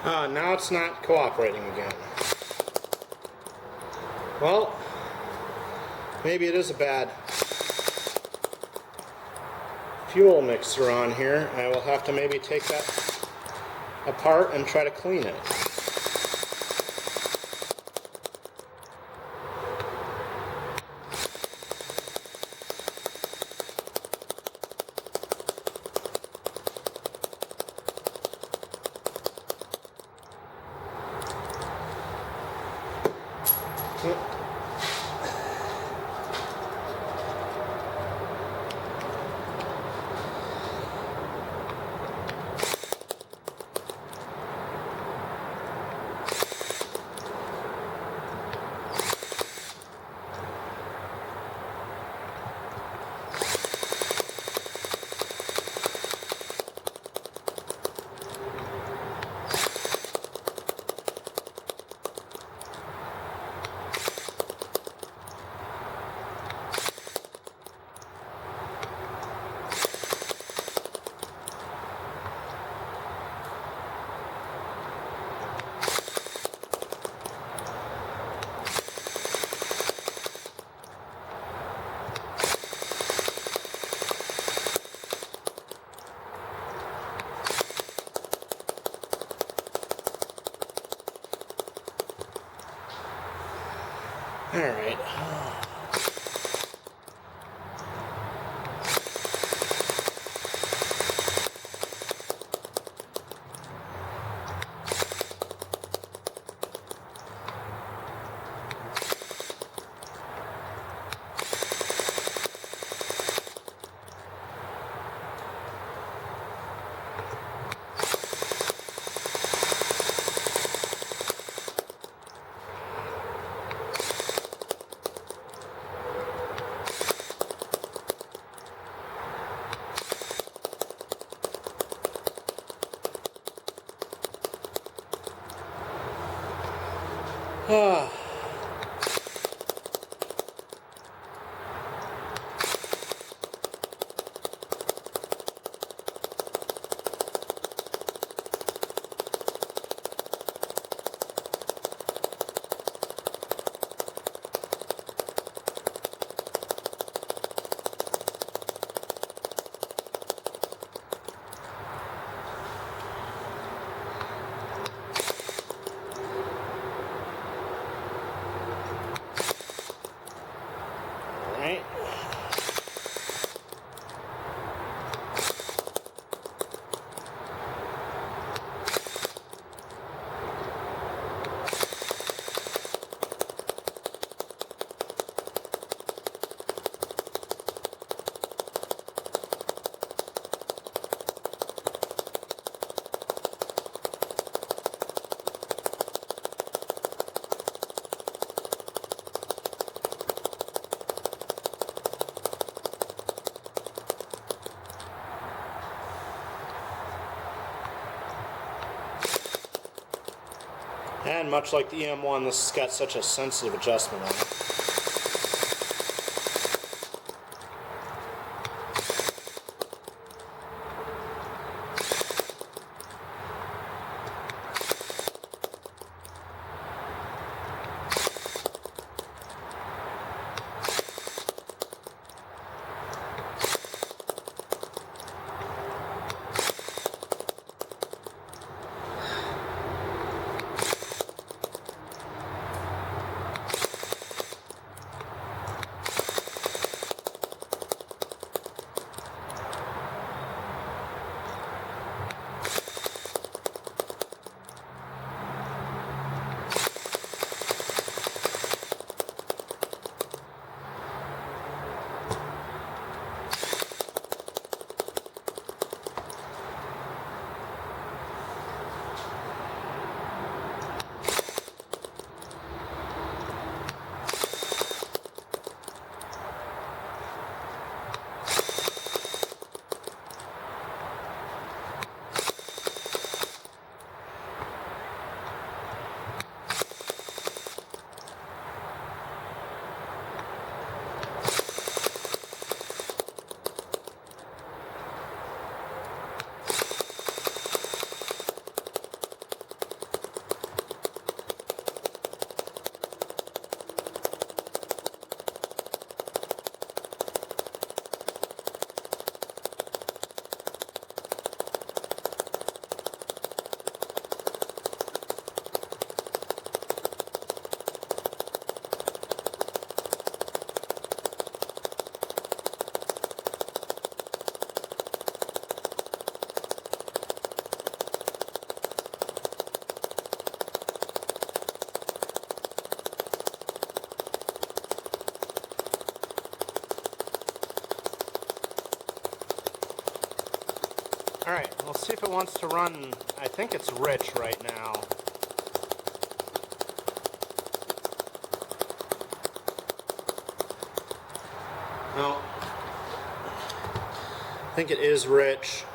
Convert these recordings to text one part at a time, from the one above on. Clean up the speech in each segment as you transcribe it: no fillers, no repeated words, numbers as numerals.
Now it's not cooperating again. Well, maybe it is a bad fuel mixer on here. I will have to maybe take that apart and try to clean it. All right. Ah. Right. And much like the EM1, this has got such a sensitive adjustment on it. Alright, let's see if it wants to run. I think it's rich right now. No. I think it is rich.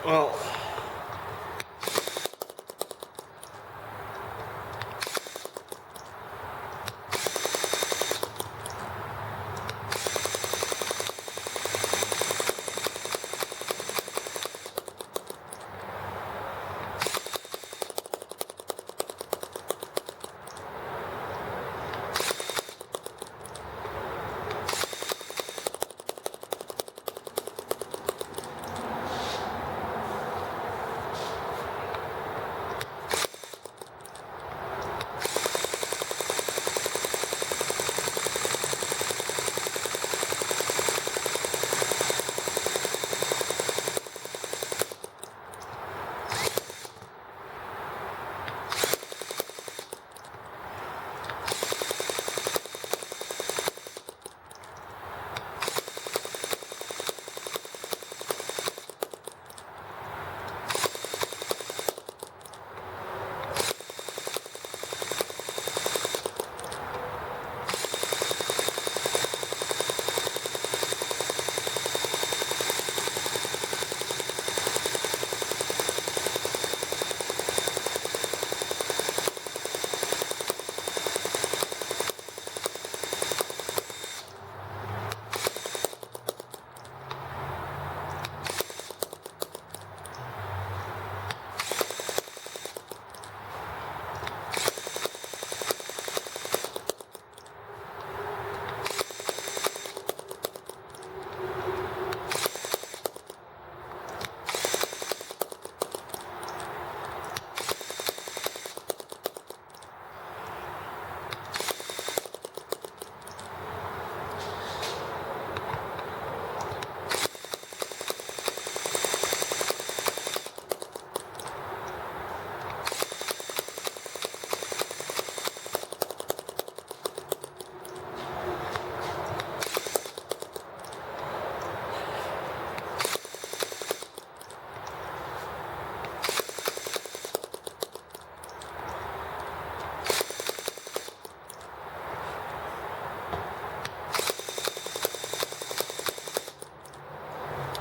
Well,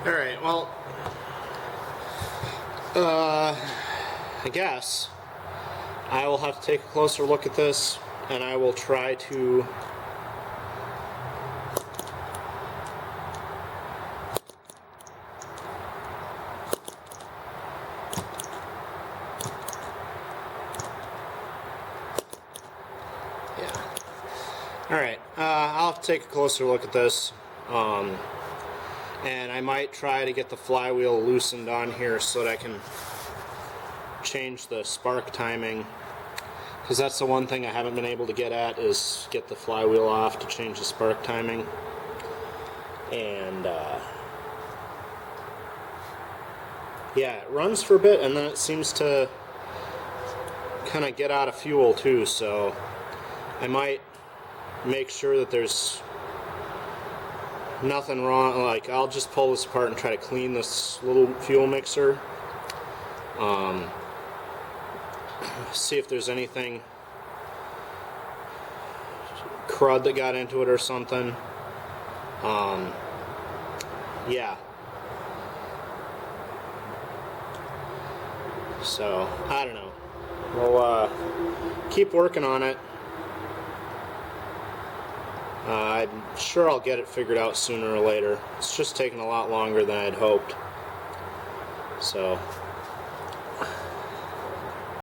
alright, well, I guess I will have to take a closer look at this, and I will try to Alright, I'll have to take a closer look at this, and I might try to get the flywheel loosened on here so that I can change the spark timing, because that's the one thing I haven't been able to get at, is get the flywheel off to change the spark timing. And yeah, it runs for a bit and then it seems to kind of get out of fuel too, so I might make sure that there's nothing wrong. Like, I'll just pull this apart and try to clean this little fuel mixer. see if there's anything crud that got into it or something. Yeah. So, I don't know. We'll keep working on it. I'm sure I'll get it figured out sooner or later. It's just taking a lot longer than I'd hoped. So,